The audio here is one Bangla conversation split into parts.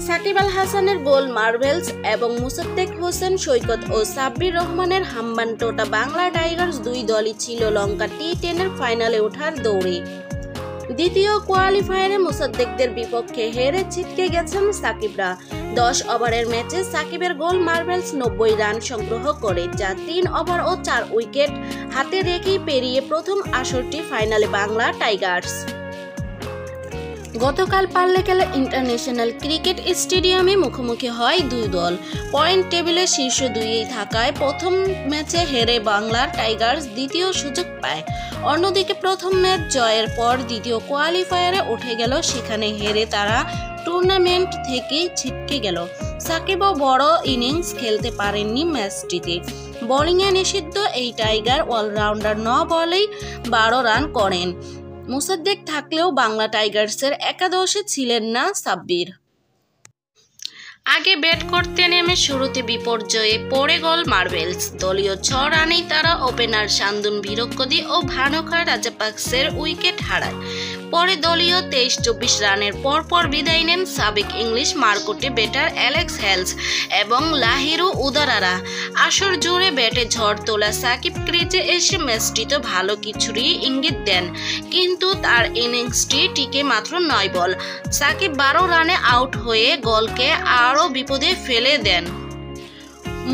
সাকিব আল হাসানের গোল মার্ভেলস এবং মুসাদ্দেক হোসেন সৈকত ও সাব্বির রহমানের হাম্বানটোটা বাংলা টাইগার্স দুই দলই ছিল লঙ্কা টি10 ফাইনালে ওঠার দৌড়ে। দ্বিতীয় কোয়ালিফায়ারে মুসাদ্দেকদের বিপক্ষে হেরে ছিটকে গেছেন সাকিবরা। 10 ওভারের ম্যাচে সাকিবের গোল মার্ভেলস 90 রান সংগ্রহ করে, যা 3 ওভার ও 4 উইকেট হাতে রেখেই পেরিয়ে প্রথম আসরটি ফাইনালে বাংলা টাইগার্স। গতকাল পাল্লেকেলা ইন্টারন্যাশনাল ক্রিকেট স্টেডিয়ামে মুখোমুখি হয় দুই দল। পয়েন্ট টেবিলে শীর্ষ দুইয়েই থাকায় প্রথম ম্যাচে হেরে বাংলা টাইগার্স দ্বিতীয় সুযোগ পায়। অন্যদিকে প্রথম ম্যাচ জয়ের পর দ্বিতীয় কোয়ালিফায়ারে উঠে গেল, সেখানে হেরে তারা টুর্নামেন্ট থেকেই ছিটকে গেল। সাকিবও বড় ইনিংস খেলতে পারেননি ম্যাচটিতে। বোলিংয়ে নিষিদ্ধ এই টাইগার অলরাউন্ডার 9 বলেই 12 রান করেন। মুসাদ্দেক থাকলেও বাংলা টাইগার্সের একাদশে ছিলেন না সাব্বির। আগে ব্যাট করতে নেমে শুরুতে বিপর্যয়ে পড়ে গেল মার্ভেলস। দলীয় 6 রানেই তারা ওপেনার শান্তনু ভিরকোদি ও ভানুকা রাজাপাকসের উইকেট হারায়। পরে দলীয় 23-24 রানের পরপর বিদায় নেন সাবেক ইংলিশ মারকুটে ব্যাটার অ্যালেক্স হেলস এবং লাহিরু উদারারা। আসর জুড়ে ব্যাটে ঝড় তোলা সাকিব ক্রিজে এসে ম্যাচটিতে ভালো কিছুরই ইঙ্গিত দেন, কিন্তু তার ইনিংসটি টিকে মাত্র 9 বল। সাকিব 12 রানে আউট হয়ে দলকে আরও বিপদে ফেলে দেন।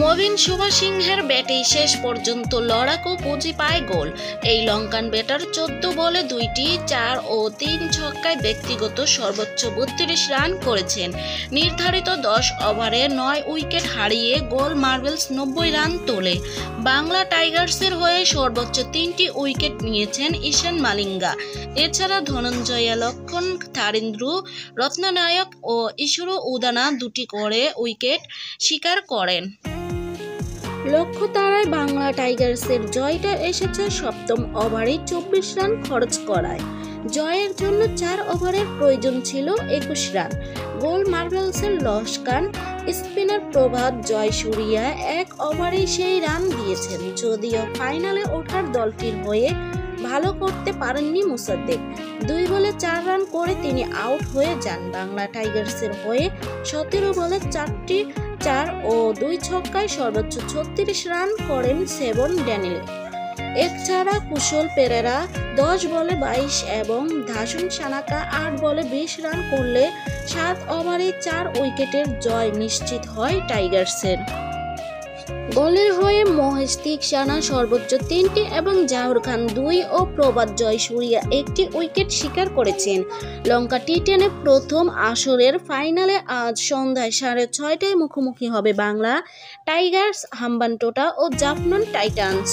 মবিন শুভসিংহের ব্যাটেই শেষ পর্যন্ত লড়াকু পুঁজি পায় গোল। এই লঙ্কান ব্যাটার 14 বলে 2টি 4 ও 3 ছক্কায় ব্যক্তিগত সর্বোচ্চ 32 রান করেছেন। নির্ধারিত 10 ওভারে 9 উইকেট হারিয়ে গোল মার্ভেলস 90 রান তোলে। বাংলা টাইগার্সের হয়ে সর্বোচ্চ 3টি উইকেট নিয়েছেন ঈশান মালিঙ্গা। এছাড়া ধনঞ্জয়া লক্ষণ, থারিন্দ্রু রত্ননায়ক ও ইশুরু উদানা 2টি করে উইকেট শিকার করেন। লক্ষ্য তারায় বাংলা টাইগার্সের জয়টা এসেছে 7ম ওভারে 24 রান খরচ করায়। জয়ের জন্য 4 ওভারের প্রয়োজন ছিল 21 রান। গোল মার্ভেলসের লস্কান স্পিনার প্রভাত জয়সূরিয়া 1 ওভারেই সেই রান দিয়েছেন। যদিও ফাইনালে ওঠার দলটির হয়ে ভালো করতে পারেননি মুসাদ্দেক। 2 বলে 4 রান করে তিনি আউট হয়ে যান। বাংলা টাইগার্সের হয়ে 17 বলে 4টি 4 ও 2 ছক্কায় সর্বোচ্চ 36 রান করেন সেবন ড্যানিয়েল। এছাড়া কুশল পেরেরা 10 বলে 22 এবং ধাসন সানাকা 8 বলে 20 রান করলে 7 ওভারে 4 উইকেটের জয় নিশ্চিত হয় টাইগার্সের। গোলের হয়ে মহেশ তিকসানা সর্বোচ্চ 3টি এবং জাহুর খান 2 ও প্রভাত জয়সূরিয়া 1টি উইকেট শিকার করেছেন। লঙ্কা টি10 প্রথম আসরের ফাইনালে আজ সন্ধ্যায় 6:30টায় মুখোমুখি হবে বাংলা টাইগার্স হাম্বানটোটা ও জাফলং টাইটান্স।